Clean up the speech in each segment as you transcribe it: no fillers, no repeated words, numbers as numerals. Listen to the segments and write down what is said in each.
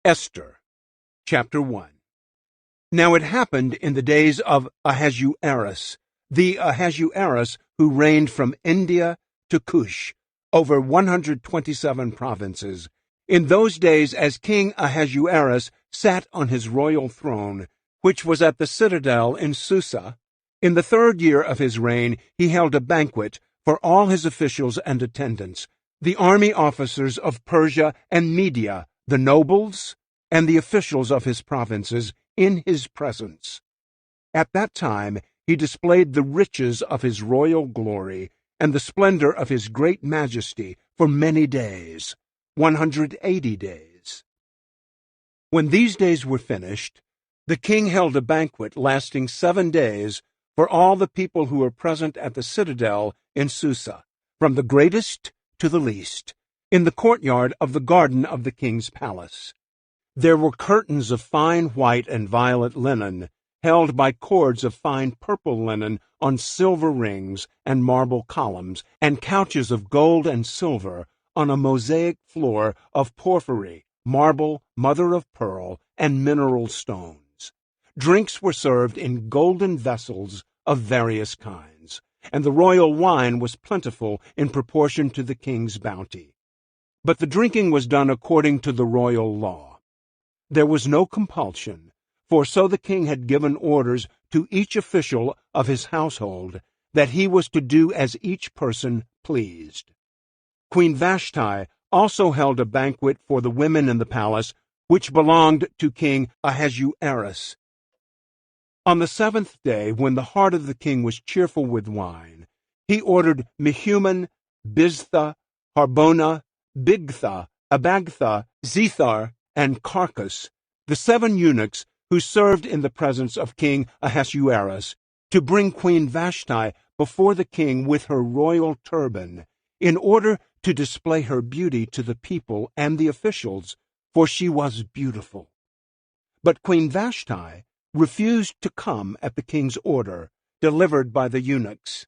Esther, chapter 1. Now it happened in the days of Ahasuerus, the Ahasuerus who reigned from India to Cush, over 127 provinces. In those days, as King Ahasuerus sat on his royal throne, which was at the citadel in Susa, in the 3rd year of his reign he held a banquet for all his officials and attendants, the army officers of Persia and Media, the nobles, and the officials of his provinces, in his presence. At that time he displayed the riches of his royal glory and the splendor of his great majesty for many days, 180 days. When these days were finished, the king held a banquet lasting 7 days for all the people who were present at the citadel in Susa, from the greatest to the least, in the courtyard of the garden of the king's palace. There were curtains of fine white and violet linen, held by cords of fine purple linen on silver rings and marble columns, and couches of gold and silver on a mosaic floor of porphyry, marble, mother-of-pearl, and mineral stones. Drinks were served in golden vessels of various kinds, and the royal wine was plentiful in proportion to the king's bounty. But the drinking was done according to the royal law. There was no compulsion, for so the king had given orders to each official of his household that he was to do as each person pleased. Queen Vashti also held a banquet for the women in the palace, which belonged to King Ahasuerus. On the 7th day, when the heart of the king was cheerful with wine, he ordered Mehuman, Biztha, Harbona, Bigtha, Abagtha, Zethar, and Carcas, the 7 eunuchs who served in the presence of King Ahasuerus, to bring Queen Vashti before the king with her royal turban, in order to display her beauty to the people and the officials, for she was beautiful. But Queen Vashti refused to come at the king's order, delivered by the eunuchs.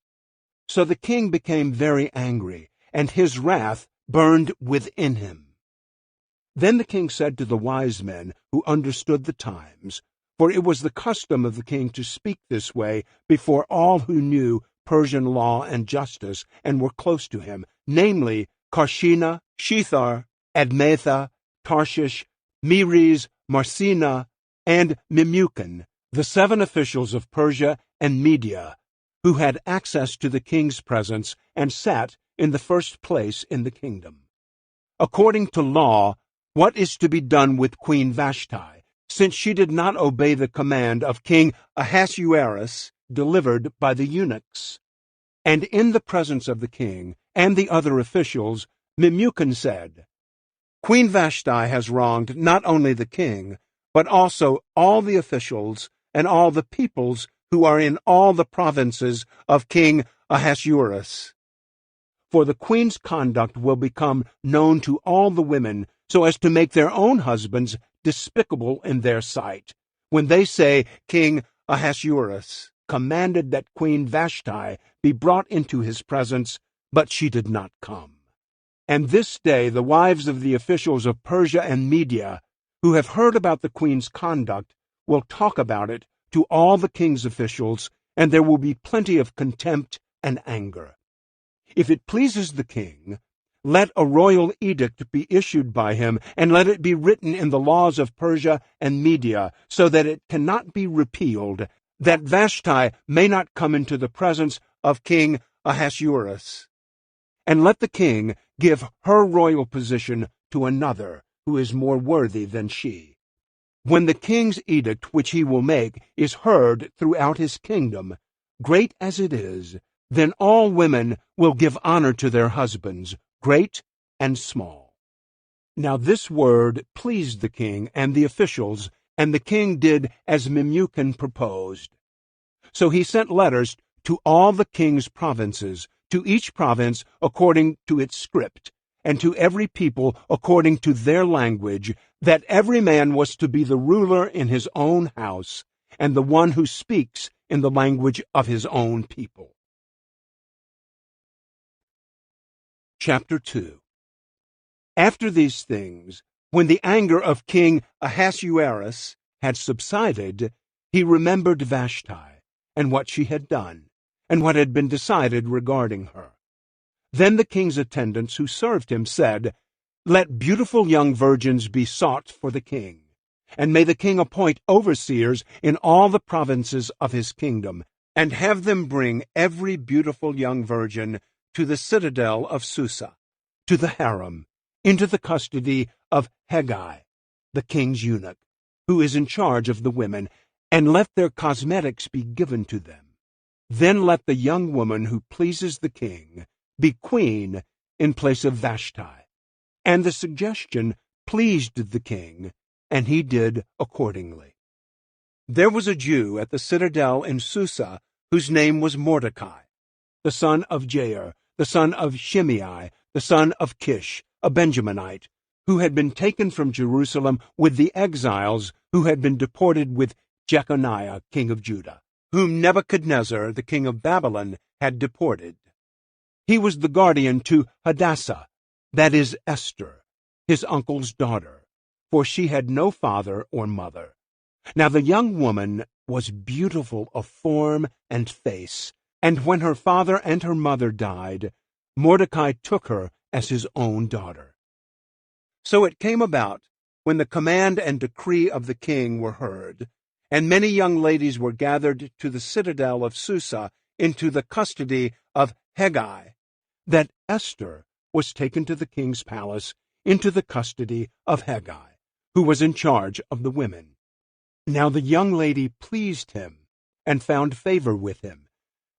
So the king became very angry, and his wrath burned within him. Then the king said to the wise men who understood the times, for it was the custom of the king to speak this way before all who knew Persian law and justice and were close to him, namely Karshina, Shethar, Admatha, Tarshish, Meres, Marsina, and Memucan, the 7 officials of Persia and Media, who had access to the king's presence and sat in the first place in the kingdom. According to law, what is to be done with Queen Vashti, since she did not obey the command of King Ahasuerus delivered by the eunuchs? And in the presence of the king and the other officials, Memucan said, Queen Vashti has wronged not only the king, but also all the officials and all the peoples who are in all the provinces of King Ahasuerus. For the queen's conduct will become known to all the women, so as to make their own husbands despicable in their sight, when they say, King Ahasuerus commanded that Queen Vashti be brought into his presence, but she did not come. And this day the wives of the officials of Persia and Media, who have heard about the queen's conduct, will talk about it to all the king's officials, and there will be plenty of contempt and anger. If it pleases the king, let a royal edict be issued by him, and let it be written in the laws of Persia and Media, so that it cannot be repealed, that Vashti may not come into the presence of King Ahasuerus. And let the king give her royal position to another, who is more worthy than she. When the king's edict which he will make is heard throughout his kingdom, great as it is, then all women will give honor to their husbands, great and small. Now this word pleased the king and the officials, and the king did as Memucan proposed. So he sent letters to all the king's provinces, to each province according to its script, and to every people according to their language, that every man was to be the ruler in his own house, and the one who speaks in the language of his own people. Chapter 2. After these things, When the anger of King Ahasuerus had subsided, he remembered Vashti and what she had done, and what had been decided regarding her. Then the king's attendants who served him said, "Let beautiful young virgins be sought for the king, and may the king appoint overseers in all the provinces of his kingdom, and have them bring every beautiful young virgin to the citadel of Susa, to the harem, into the custody of Hegai, the king's eunuch, who is in charge of the women, and let their cosmetics be given to them. Then let the young woman who pleases the king be queen in place of Vashti." And the suggestion pleased the king, and he did accordingly. There was a Jew at the citadel in Susa whose name was Mordecai, the son of Jair, the son of Shimei, the son of Kish, a Benjaminite, who had been taken from Jerusalem with the exiles who had been deported with Jeconiah, king of Judah, whom Nebuchadnezzar, the king of Babylon, had deported. He was the guardian to Hadassah, that is Esther, his uncle's daughter, for she had no father or mother. Now the young woman was beautiful of form and face, and when her father and her mother died, Mordecai took her as his own daughter. So it came about, when the command and decree of the king were heard, and many young ladies were gathered to the citadel of Susa into the custody of Hegai, that Esther was taken to the king's palace into the custody of Hegai, who was in charge of the women. Now the young lady pleased him and found favor with him.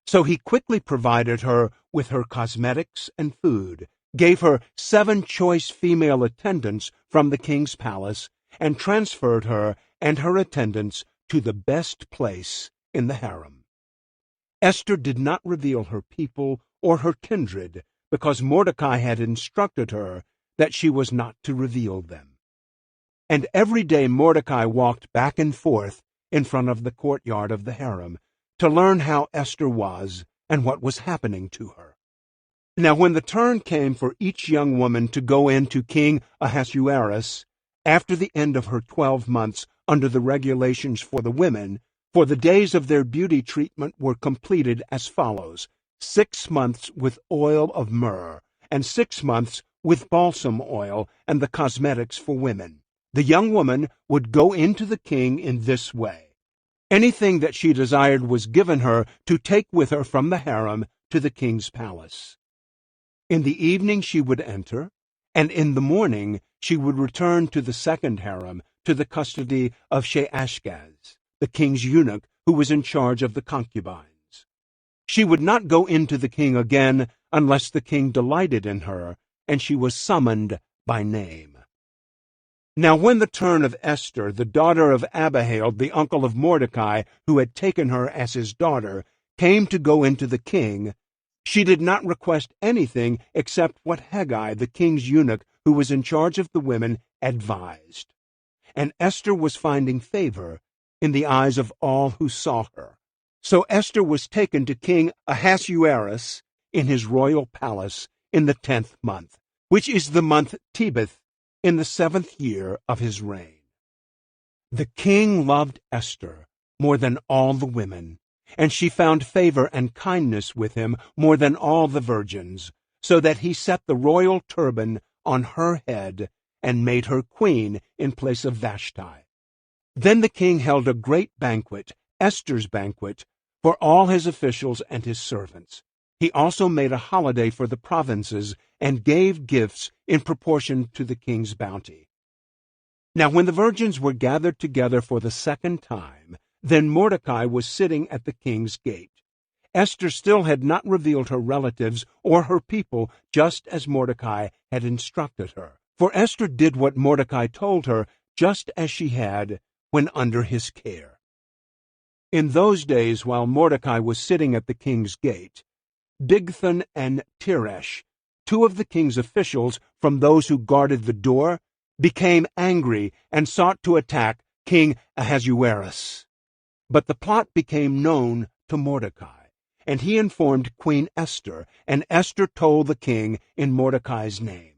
So he quickly provided her with her cosmetics and food, gave her 7 choice female attendants from the king's palace, and transferred her and her attendants to the best place in the harem. Esther did not reveal her people or her kindred, because Mordecai had instructed her that she was not to reveal them. And every day Mordecai walked back and forth in front of the courtyard of the harem to learn how Esther was and what was happening to her. Now when the turn came for each young woman to go in to King Ahasuerus, after the end of her 12 months under the regulations for the women, for the days of their beauty treatment were completed as follows: 6 months with oil of myrrh, and 6 months with balsam oil and the cosmetics for women. The young woman would go into the king in this way. Anything that she desired was given her to take with her from the harem to the king's palace. In the evening she would enter, and in the morning she would return to the second harem, to the custody of Sheashgaz, the king's eunuch who was in charge of the concubines. She would not go into the king again unless the king delighted in her, and she was summoned by name. Now when the turn of Esther, the daughter of Abihail, the uncle of Mordecai, who had taken her as his daughter, came to go into the king, she did not request anything except what Hegai, the king's eunuch, who was in charge of the women, advised. And Esther was finding favor in the eyes of all who saw her. So Esther was taken to King Ahasuerus in his royal palace in the 10th month, which is the month Tebeth, in the 7th year of his reign. The king loved Esther more than all the women, and she found favor and kindness with him more than all the virgins, so that he set the royal turban on her head and made her queen in place of Vashti. Then the king held a great banquet, Esther's banquet, for all his officials and his servants. He also made a holiday for the provinces and gave gifts in proportion to the king's bounty. Now when the virgins were gathered together for the second time, then Mordecai was sitting at the king's gate. Esther still had not revealed her relatives or her people, just as Mordecai had instructed her. For Esther did what Mordecai told her, just as she had when under his care. In those days, while Mordecai was sitting at the king's gate, Bigthan and Teresh, 2 of the king's officials from those who guarded the door, became angry and sought to attack King Ahasuerus. But the plot became known to Mordecai, and he informed Queen Esther, and Esther told the king in Mordecai's name.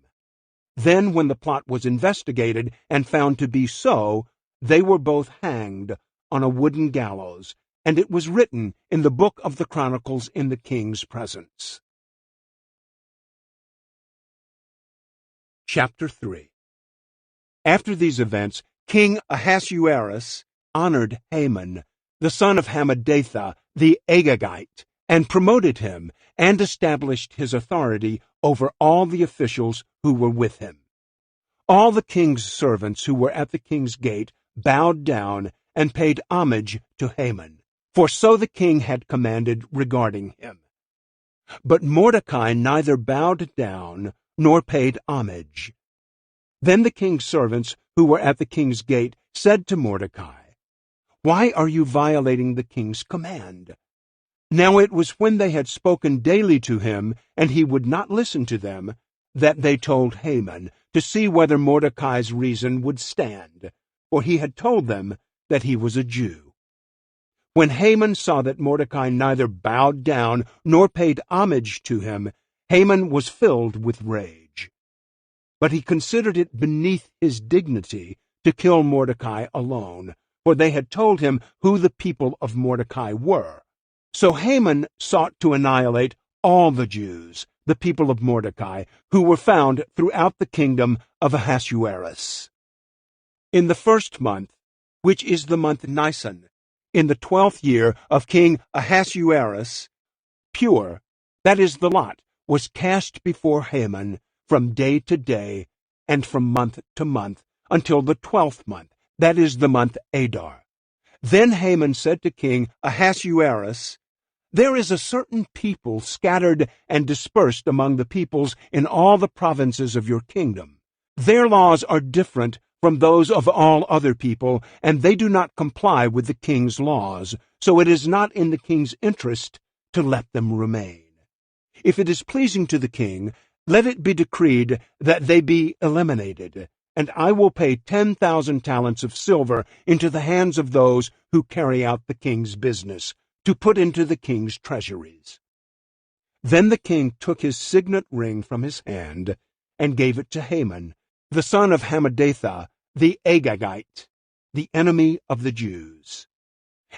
Then, when the plot was investigated and found to be so, they were both hanged on a wooden gallows, and it was written in the book of the Chronicles in the king's presence. Chapter 3. After these events, King Ahasuerus honored Haman, the son of Hammedatha the Agagite, and promoted him, and established his authority over all the officials who were with him. All the king's servants who were at the king's gate bowed down and paid homage to Haman, for so the king had commanded regarding him. But Mordecai neither bowed down nor paid homage. Then the king's servants who were at the king's gate said to Mordecai, "Why are you violating the king's command?" Now it was when they had spoken daily to him, and he would not listen to them, that they told Haman, to see whether Mordecai's reason would stand, for he had told them that he was a Jew. When Haman saw that Mordecai neither bowed down nor paid homage to him, Haman was filled with rage. But he considered it beneath his dignity to kill Mordecai alone, for they had told him who the people of Mordecai were. So Haman sought to annihilate all the Jews, the people of Mordecai, who were found throughout the kingdom of Ahasuerus. In the 1st month, which is the month Nisan, in the 12th year of King Ahasuerus, pure, that is the lot, was cast before Haman from day to day, and from month to month, until the 12th month, that is the month Adar. Then Haman said to King Ahasuerus, "There is a certain people scattered and dispersed among the peoples in all the provinces of your kingdom. Their laws are different from those of all other people, and they do not comply with the king's laws, so it is not in the king's interest to let them remain. If it is pleasing to the king, let it be decreed that they be eliminated, and I will pay 10,000 talents of silver into the hands of those who carry out the king's business, to put into the king's treasuries." Then the king took his signet ring from his hand and gave it to Haman, the son of Hammedatha the Agagite, the enemy of the Jews.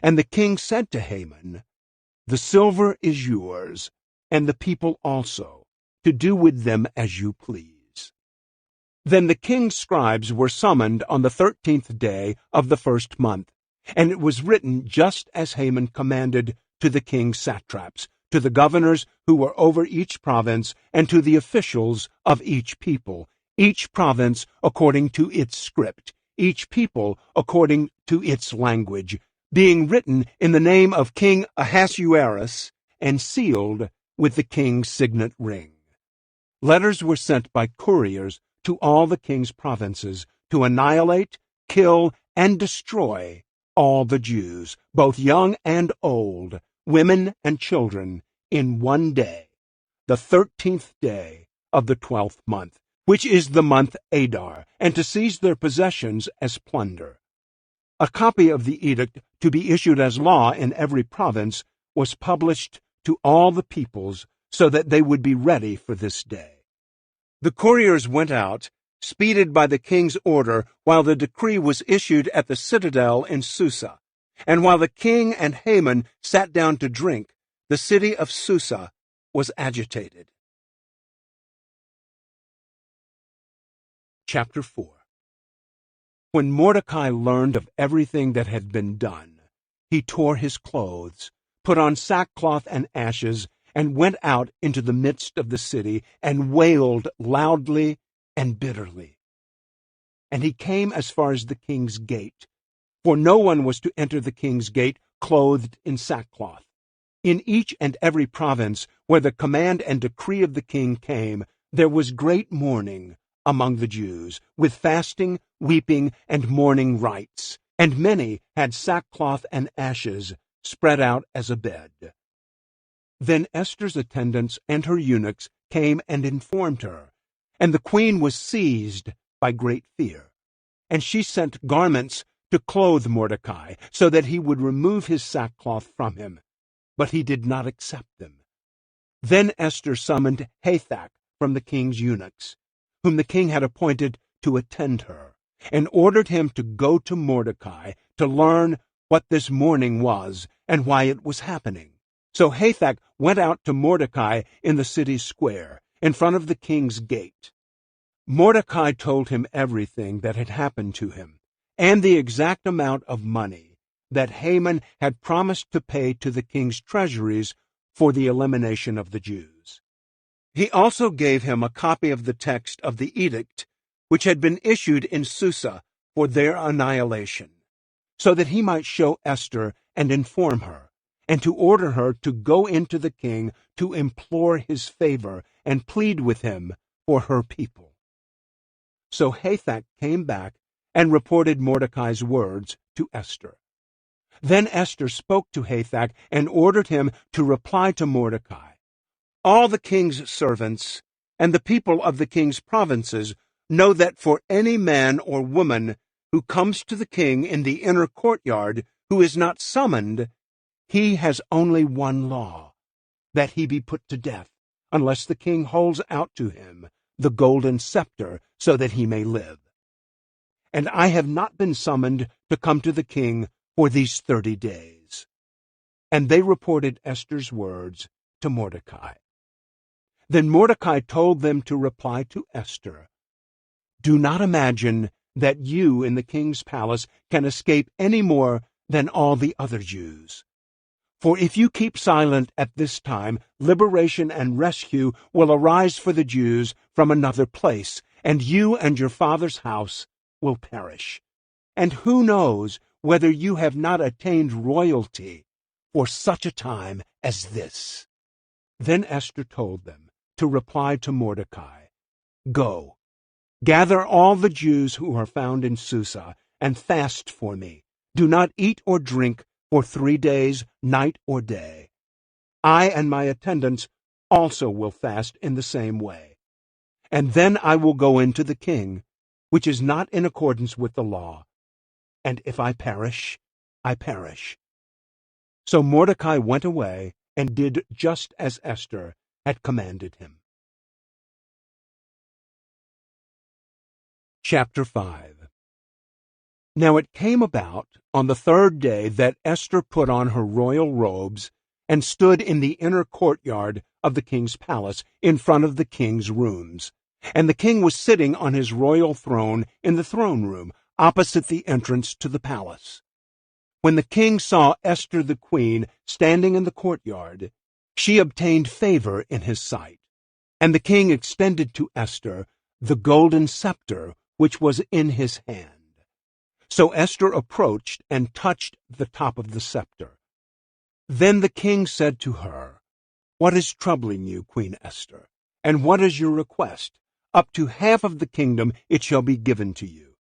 And the king said to Haman, "The silver is yours, and the people also, to do with them as you please." Then the king's scribes were summoned on the 13th day of the 1st month, and it was written just as Haman commanded to the king's satraps, to the governors who were over each province, and to the officials of each people, each province according to its script, each people according to its language, being written in the name of King Ahasuerus, and sealed with the king's signet ring. Letters were sent by couriers to all the king's provinces to annihilate, kill, and destroy all the Jews, both young and old, women and children, in one day, the 13th day of the 12th month, which is the month Adar, and to seize their possessions as plunder. A copy of the edict, to be issued as law in every province, was published to all the peoples, so that they would be ready for this day. The couriers went out, speeded by the king's order, while the decree was issued at the citadel in Susa. And while the king and Haman sat down to drink, the city of Susa was agitated. Chapter 4. When Mordecai learned of everything that had been done, he tore his clothes, put on sackcloth and ashes, and went out into the midst of the city, and wailed loudly and bitterly. And he came as far as the king's gate, for no one was to enter the king's gate clothed in sackcloth. In each and every province where the command and decree of the king came, there was great mourning among the Jews, with fasting, weeping, and mourning rites, and many had sackcloth and ashes spread out as a bed. Then Esther's attendants and her eunuchs came and informed her, and the queen was seized by great fear. And she sent garments to clothe Mordecai, so that he would remove his sackcloth from him. But he did not accept them. Then Esther summoned Hathach from the king's eunuchs, whom the king had appointed to attend her, and ordered him to go to Mordecai to learn what this mourning was and why it was happening. So Hathach went out to Mordecai in the city square, in front of the king's gate. Mordecai told him everything that had happened to him, and the exact amount of money that Haman had promised to pay to the king's treasuries for the elimination of the Jews. He also gave him a copy of the text of the edict which had been issued in Susa for their annihilation, so that he might show Esther and inform her, and to order her to go into the king to implore his favor and plead with him for her people. So Hathach came back and reported Mordecai's words to Esther. Then Esther spoke to Hathach and ordered him to reply to Mordecai, "All the king's servants and the people of the king's provinces know that for any man or woman who comes to the king in the inner courtyard who is not summoned, he has only one law, that he be put to death, unless the king holds out to him the golden scepter so that he may live. And I have not been summoned to come to the king for these 30 days. And they reported Esther's words to Mordecai. Then Mordecai told them to reply to Esther, "Do not imagine that you in the king's palace can escape any more than all the other Jews. For if you keep silent at this time, liberation and rescue will arise for the Jews from another place, and you and your father's house will perish. And who knows whether you have not attained royalty for such a time as this?" Then Esther told them to reply to Mordecai, "Go, gather all the Jews who are found in Susa, and fast for me. Do not eat or drink for 3 days, night or day. I and my attendants also will fast in the same way. And then I will go into the king, which is not in accordance with the law. And if I perish, I perish." So Mordecai went away and did just as Esther had commanded him. Chapter 5. Now it came about on the 3rd day that Esther put on her royal robes and stood in the inner courtyard of the king's palace in front of the king's rooms. And the king was sitting on his royal throne in the throne room, opposite the entrance to the palace. When the king saw Esther the queen standing in the courtyard, she obtained favor in his sight. And the king extended to Esther the golden scepter which was in his hand. So Esther approached and touched the top of the scepter. Then the king said to her, "What is troubling you, Queen Esther? And what is your request? Up to half of the kingdom it shall be given to you."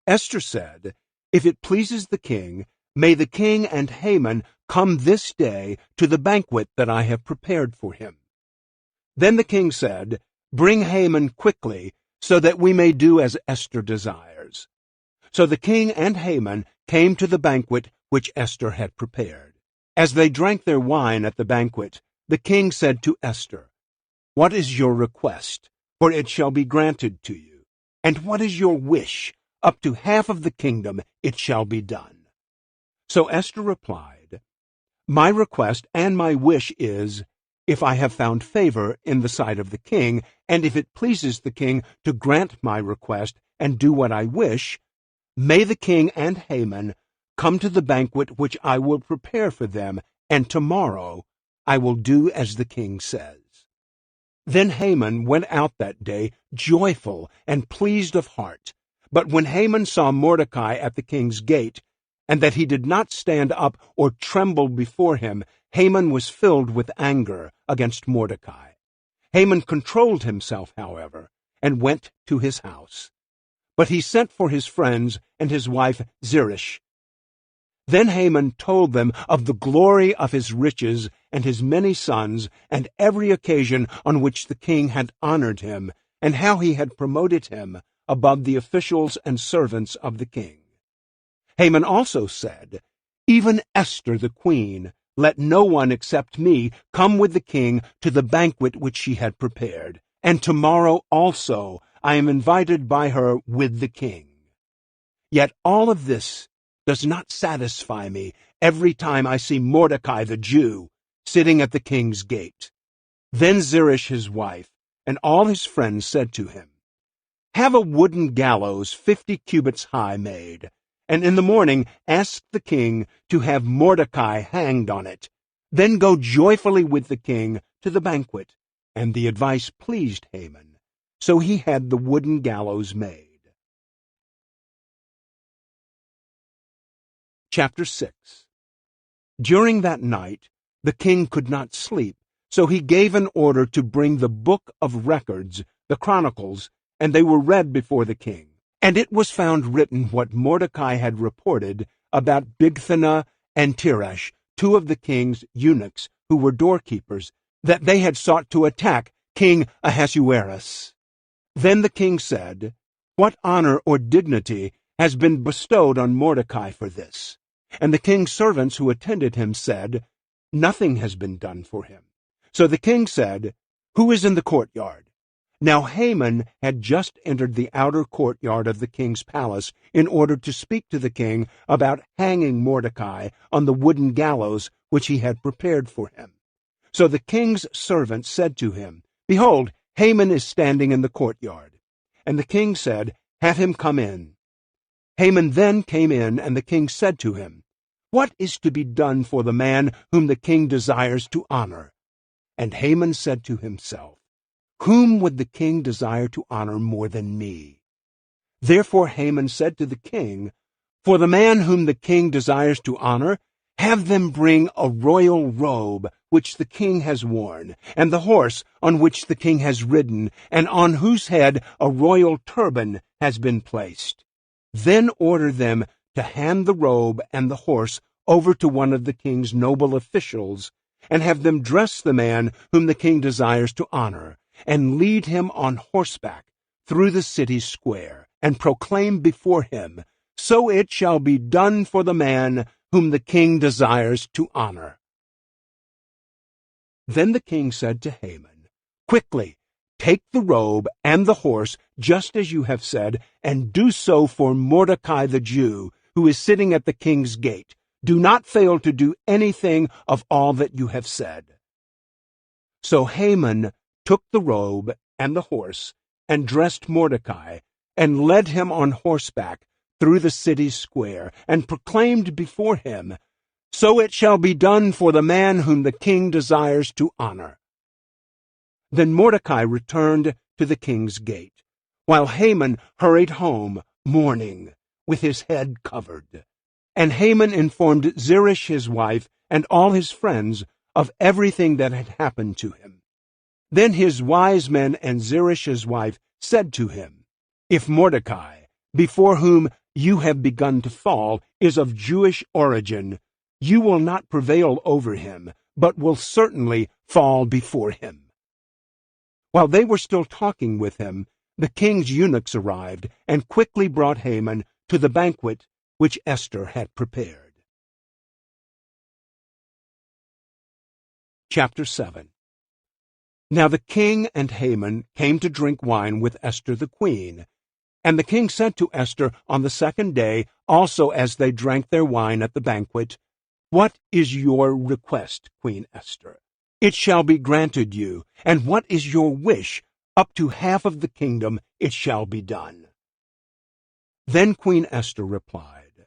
Esther said, "If it pleases the king, may the king and Haman come this day to the banquet that I have prepared for him." Then the king said, "Bring Haman quickly, so that we may do as Esther desires." So the king and Haman came to the banquet which Esther had prepared. As they drank their wine at the banquet, the king said to Esther, "What is your request? For it shall be granted to you. And what is your wish? Up to half of the kingdom it shall be done." So Esther replied, "My request and my wish is, if I have found favor in the sight of the king, and if it pleases the king to grant my request and do what I wish, may the king and Haman come to the banquet which I will prepare for them, and tomorrow I will do as the king says." Then Haman went out that day joyful and pleased of heart. But when Haman saw Mordecai at the king's gate, and that he did not stand up or tremble before him, Haman was filled with anger against Mordecai. Haman controlled himself, however, and went to his house. But he sent for his friends and his wife Zeresh. Then Haman told them of the glory of his riches and his many sons, and every occasion on which the king had honored him, and how he had promoted him above the officials and servants of the king. Haman also said, "Even Esther the queen, let no one except me come with the king to the banquet which she had prepared, and tomorrow also I am invited by her with the king. Yet all of this does not satisfy me every time I see Mordecai the Jew sitting at the king's gate." Then Zeresh his wife and all his friends said to him, "Have a wooden gallows 50 cubits high made, and in the morning ask the king to have Mordecai hanged on it. Then go joyfully with the king to the banquet." And the advice pleased Haman, so he had the wooden gallows made. Chapter 6. During that night the king could not sleep, so he gave an order to bring the book of records, the Chronicles, and they were read before the king. And it was found written what Mordecai had reported about Bigthana and Teresh, 2 of the king's eunuchs who were doorkeepers, that they had sought to attack King Ahasuerus. Then the king said, "What honor or dignity has been bestowed on Mordecai for this?" And the king's servants who attended him said, "Nothing has been done for him." So the king said, "Who is in the courtyard?" Now Haman had just entered the outer courtyard of the king's palace in order to speak to the king about hanging Mordecai on the wooden gallows which he had prepared for him. So the king's servant said to him, "Behold, Haman is standing in the courtyard." And the king said, "Have him come in." Haman then came in, and the king said to him, "What is to be done for the man whom the king desires to honor?" And Haman said to himself, "Whom would the king desire to honor more than me?" Therefore Haman said to the king, "For the man whom the king desires to honor, have them bring a royal robe which the king has worn, and the horse on which the king has ridden, and on whose head a royal turban has been placed. Then order them to hand the robe and the horse over to one of the king's noble officials, and have them dress the man whom the king desires to honor, and lead him on horseback through the city square, and proclaim before him, 'So it shall be done for the man whom the king desires to honor.'" Then the king said to Haman, "Quickly, take the robe and the horse, just as you have said, and do so for Mordecai the Jew, who is sitting at the king's gate. Do not fail to do anything of all that you have said." So Haman took the robe and the horse, and dressed Mordecai, and led him on horseback through the city square, and proclaimed before him, "So it shall be done for the man whom the king desires to honor." Then Mordecai returned to the king's gate, while Haman hurried home, mourning, with his head covered. And Haman informed Zeresh his wife and all his friends of everything that had happened to him. Then his wise men and Zeresh his wife said to him, "If Mordecai, before whom you have begun to fall, is of Jewish origin, you will not prevail over him, but will certainly fall before him." While they were still talking with him, the king's eunuchs arrived and quickly brought Haman to the banquet which Esther had prepared. Chapter 7. Now the king and Haman came to drink wine with Esther the queen. And the king said to Esther on the second day, also as they drank their wine at the banquet, "What is your request, Queen Esther? It shall be granted you. And what is your wish? Up to half of the kingdom it shall be done." Then Queen Esther replied,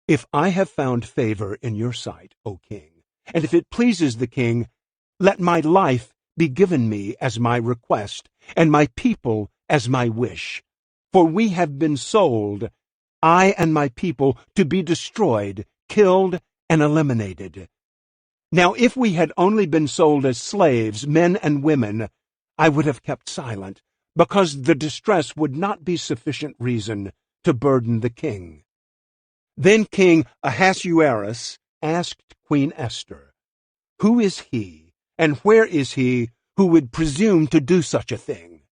"If I have found favor in your sight, O king, and if it pleases the king, let my life be given me as my request, and my people as my wish. For we have been sold, I and my people, to be destroyed, killed, and eliminated. Now if we had only been sold as slaves, men and women, I would have kept silent, because the distress would not be sufficient reason to burden the king." Then King Ahasuerus asked Queen Esther, "Who is he, and where is he who would presume to do such a thing?"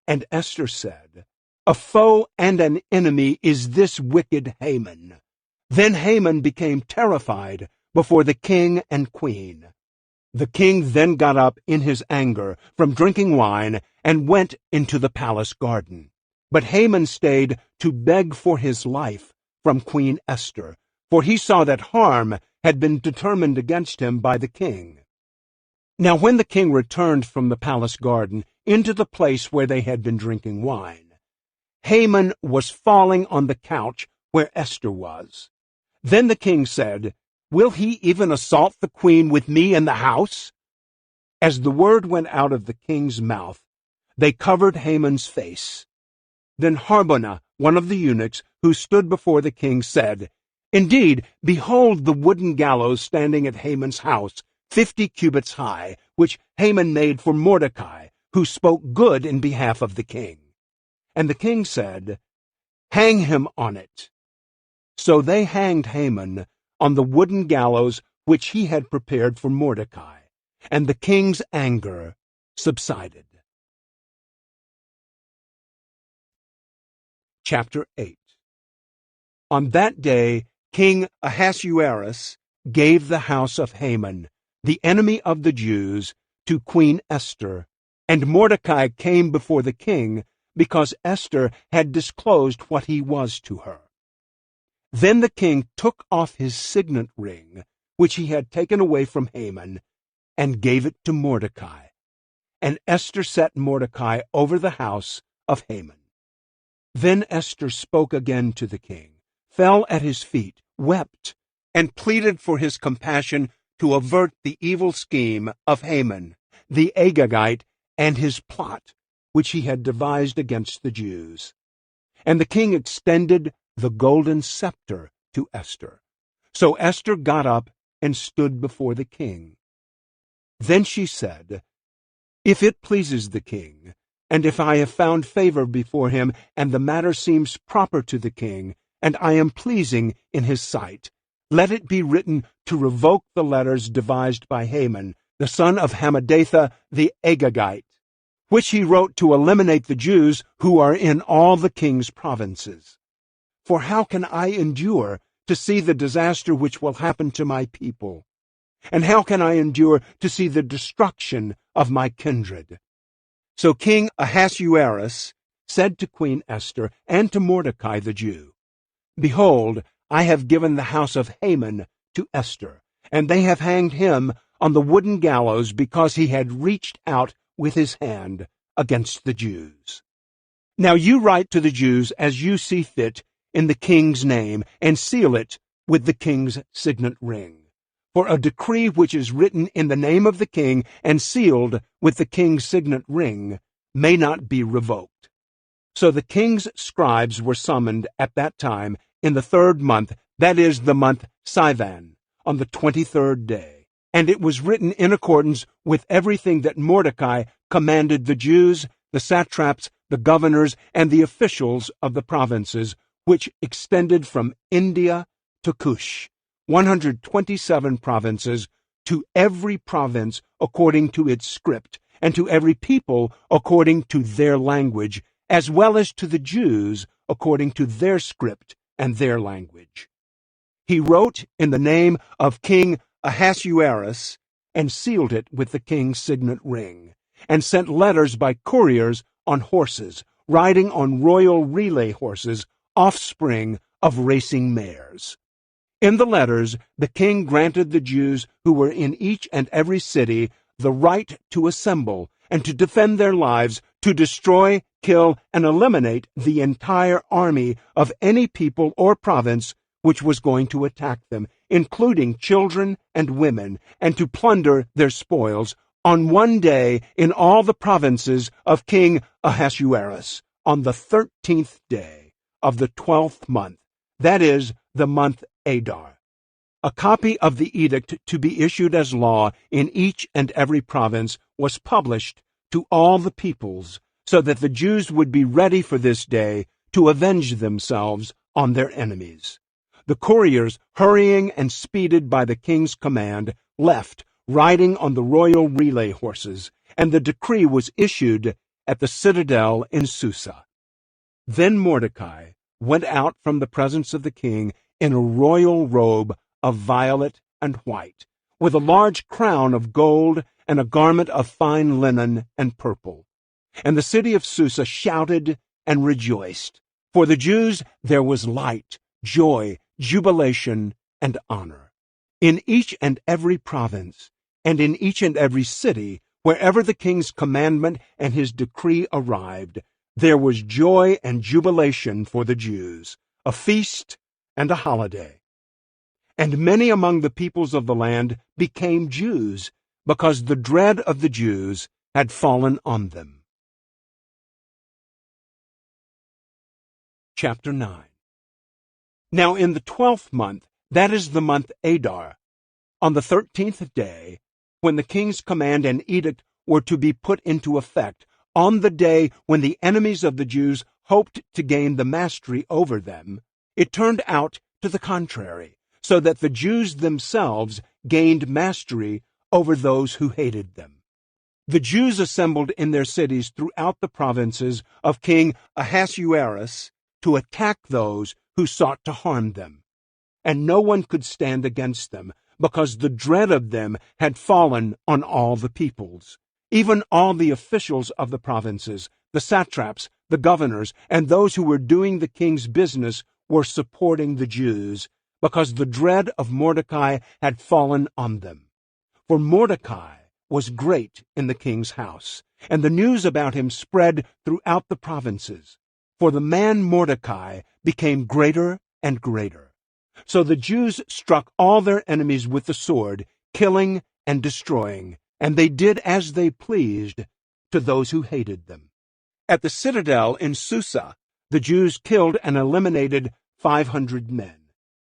And Esther said, "A foe and an enemy is this wicked Haman." Then Haman became terrified before the king and queen. The king then got up in his anger from drinking wine and went into the palace garden. But Haman stayed to beg for his life from Queen Esther, for he saw that harm had been determined against him by the king. Now when the king returned from the palace garden into the place where they had been drinking wine, Haman was falling on the couch where Esther was. Then the king said, "Will he even assault the queen with me in the house?" As the word went out of the king's mouth, they covered Haman's face. Then Harbonah, one of the eunuchs who stood before the king, said, "Indeed, behold the wooden gallows standing at Haman's house, 50 cubits high, which Haman made for Mordecai, who spoke good in behalf of the king." And the king said, "Hang him on it." So they hanged Haman on the wooden gallows which he had prepared for Mordecai, and the king's anger subsided. Chapter 8. On that day King Ahasuerus gave the house of Haman, the enemy of the Jews, to Queen Esther, and Mordecai came before the king because Esther had disclosed what he was to her. Then the king took off his signet ring, which he had taken away from Haman, and gave it to Mordecai. And Esther set Mordecai over the house of Haman. Then Esther spoke again to the king, fell at his feet, wept, and pleaded for his compassion to avert the evil scheme of Haman, the Agagite, and his plot, which he had devised against the Jews. And the king extended the golden scepter to Esther. So Esther got up and stood before the king. Then she said, "If it pleases the king, and if I have found favor before him, and the matter seems proper to the king, and I am pleasing in his sight, let it be written to revoke the letters devised by Haman, the son of Hammedatha the Agagite, which he wrote to eliminate the Jews who are in all the king's provinces. For how can I endure to see the disaster which will happen to my people? And how can I endure to see the destruction of my kindred?" So King Ahasuerus said to Queen Esther and to Mordecai the Jew, "Behold, I have given the house of Haman to Esther, and they have hanged him on the wooden gallows because he had reached out with his hand against the Jews. Now you write to the Jews as you see fit in the king's name, and seal it with the king's signet ring. For a decree which is written in the name of the king and sealed with the king's signet ring may not be revoked." So the king's scribes were summoned at that time in the 3rd month, that is, the month Sivan, on the 23rd day. And it was written in accordance with everything that Mordecai commanded the Jews, the satraps, the governors, and the officials of the provinces, which extended from India to Cush, 127 provinces, to every province according to its script, and to every people according to their language, as well as to the Jews according to their script and their language. He wrote in the name of King Ahasuerus, and sealed it with the king's signet ring, and sent letters by couriers on horses, riding on royal relay horses, offspring of racing mares. In the letters, the king granted the Jews who were in each and every city the right to assemble and to defend their lives, to destroy, kill, and eliminate the entire army of any people or province which was going to attack them, including children and women, and to plunder their spoils on one day in all the provinces of King Ahasuerus, on the 13th day of the 12th month, that is, the month Adar. A copy of the edict to be issued as law in each and every province was published to all the peoples, so that the Jews would be ready for this day to avenge themselves on their enemies. The couriers, hurrying and speeded by the king's command, left, riding on the royal relay horses, and the decree was issued at the citadel in Susa. Then Mordecai went out from the presence of the king in a royal robe of violet and white, with a large crown of gold and a garment of fine linen and purple. And the city of Susa shouted and rejoiced. For the Jews there was light, joy, jubilation, and honor. In each and every province, and in each and every city, wherever the king's commandment and his decree arrived, there was joy and jubilation for the Jews, a feast and a holiday. And many among the peoples of the land became Jews, because the dread of the Jews had fallen on them. Chapter 9. Now in the 12th month, that is the month Adar, on the 13th day, when the king's command and edict were to be put into effect, on the day when the enemies of the Jews hoped to gain the mastery over them, it turned out to the contrary, so that the Jews themselves gained mastery over those who hated them. The Jews assembled in their cities throughout the provinces of King Ahasuerus to attack those who sought to harm them. And no one could stand against them, because the dread of them had fallen on all the peoples. Even all the officials of the provinces, the satraps, the governors, and those who were doing the king's business were supporting the Jews, because the dread of Mordecai had fallen on them. For Mordecai was great in the king's house, and the news about him spread throughout the provinces. For the man Mordecai became greater and greater. So the Jews struck all their enemies with the sword, killing and destroying, and they did as they pleased to those who hated them. At the citadel in Susa, the Jews killed and eliminated 500 men.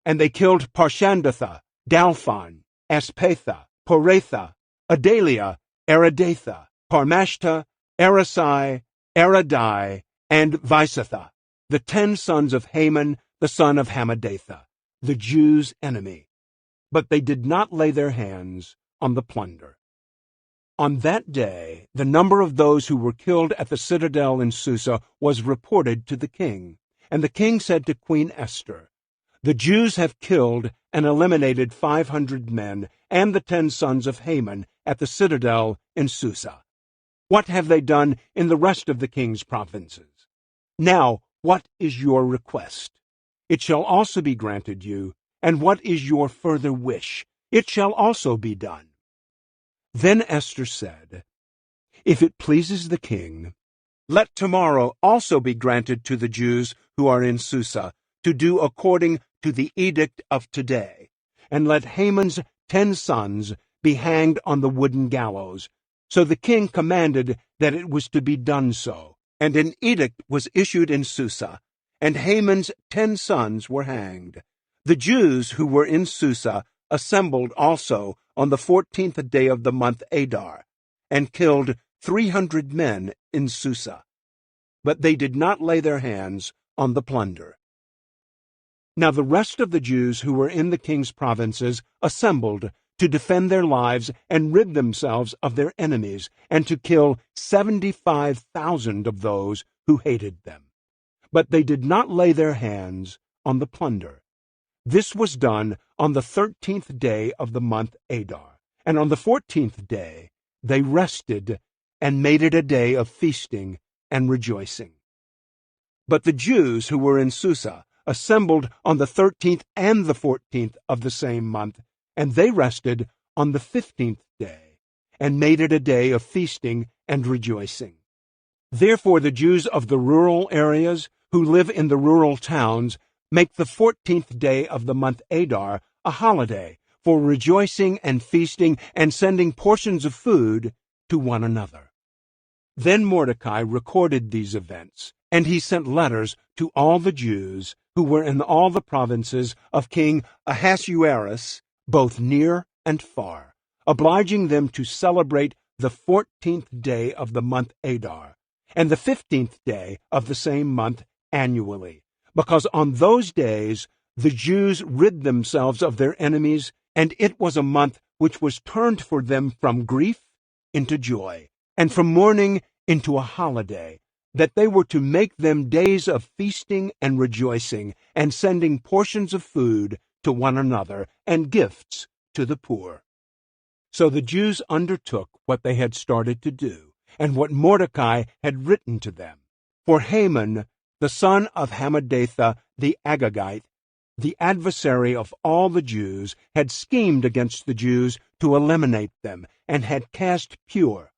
And they killed Parshandatha, Dalphon, Aspatha, Poratha, Adalia, Aridatha, Parmashta, Arasai, Aradai, and Visatha, the 10 sons of Haman, the son of Hammedatha, the Jews' enemy. But they did not lay their hands on the plunder. On that day, the number of those who were killed at the citadel in Susa was reported to the king. And the king said to Queen Esther, "The Jews have killed and eliminated 500 men and the 10 sons of Haman at the citadel in Susa. What have they done in the rest of the king's provinces? Now, what is your request? It shall also be granted you, and what is your further wish? It shall also be done." Then Esther said, "If it pleases the king, let tomorrow also be granted to the Jews who are in Susa to do according to the edict of today, and let Haman's 10 sons be hanged on the wooden gallows." So the king commanded that it was to be done so, and an edict was issued in Susa, and Haman's 10 sons were hanged. The Jews who were in Susa assembled also on the 14th day of the month Adar, and killed 300 men in Susa. But they did not lay their hands on the plunder. Now the rest of the Jews who were in the king's provinces assembled to defend their lives and rid themselves of their enemies, and to kill 75,000 of those who hated them. But they did not lay their hands on the plunder. This was done on the 13th day of the month Adar, and on the 14th day they rested and made it a day of feasting and rejoicing. But the Jews who were in Susa assembled on the 13th and the 14th of the same month, and they rested on the 15th day, and made it a day of feasting and rejoicing. Therefore the Jews of the rural areas who live in the rural towns make the 14th day of the month Adar a holiday for rejoicing and feasting and sending portions of food to one another. Then Mordecai recorded these events, and he sent letters to all the Jews who were in all the provinces of King Ahasuerus, both near and far, obliging them to celebrate the 14th day of the month Adar, and the 15th day of the same month annually, because on those days the Jews rid themselves of their enemies, and it was a month which was turned for them from grief into joy, and from mourning into a holiday, that they were to make them days of feasting and rejoicing, and sending portions of food to one another, and gifts to the poor. So the Jews undertook what they had started to do, and what Mordecai had written to them. For Haman, the son of Hammedatha the Agagite, the adversary of all the Jews, had schemed against the Jews to eliminate them, and had cast pur,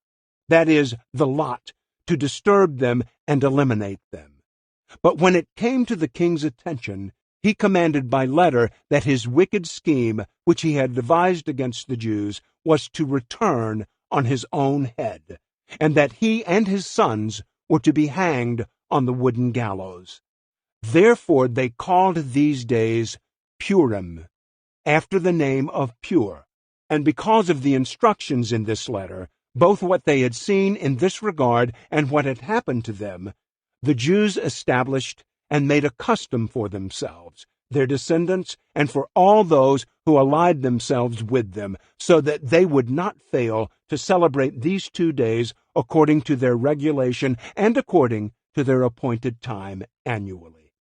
that is, the lot, to disturb them and eliminate them. But when it came to the king's attention, he commanded by letter that his wicked scheme, which he had devised against the Jews, was to return on his own head, and that he and his sons were to be hanged on the wooden gallows. Therefore they called these days Purim, after the name of Pur. And because of the instructions in this letter, both what they had seen in this regard and what had happened to them, the Jews established and made a custom for themselves, their descendants, and for all those who allied themselves with them, so that they would not fail to celebrate these 2 days according to their regulation and according to their appointed time annually.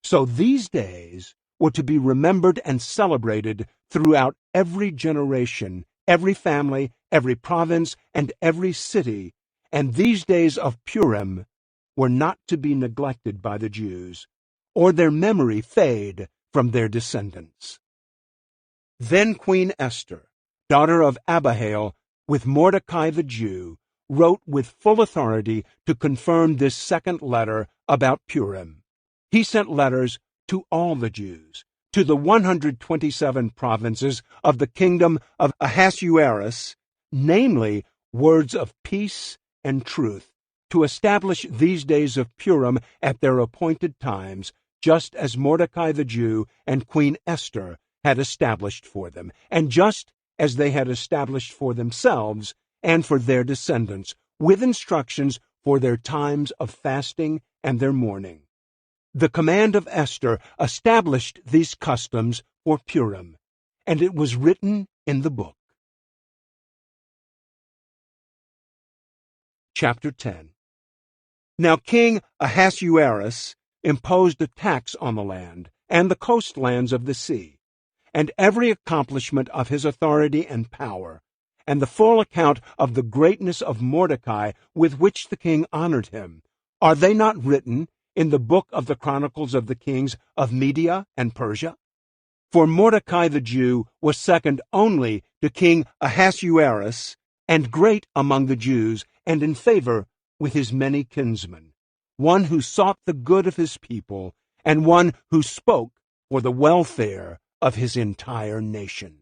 So these days were to be remembered and celebrated throughout every generation, every family, every province, and every city, and these days of Purim were not to be neglected by the Jews, or their memory fade from their descendants. Then Queen Esther, daughter of Abihail, with Mordecai the Jew, wrote with full authority to confirm this second letter about Purim. He sent letters to all the Jews, to the 127 provinces of the kingdom of Ahasuerus, namely words of peace and truth, to establish these days of Purim at their appointed times, just as Mordecai the Jew and Queen Esther had established for them, and just as they had established for themselves and for their descendants, with instructions for their times of fasting and their mourning. The command of Esther established these customs for Purim, and it was written in the book. Chapter 10. Now King Ahasuerus imposed a tax on the land and the coastlands of the sea, and every accomplishment of his authority and power, and the full account of the greatness of Mordecai with which the king honored him. Are they not written in the book of the Chronicles of the Kings of Media and Persia? For Mordecai the Jew was second only to King Ahasuerus, and great among the Jews, and in favor with his many kinsmen, one who sought the good of his people, and one who spoke for the welfare of his entire nation.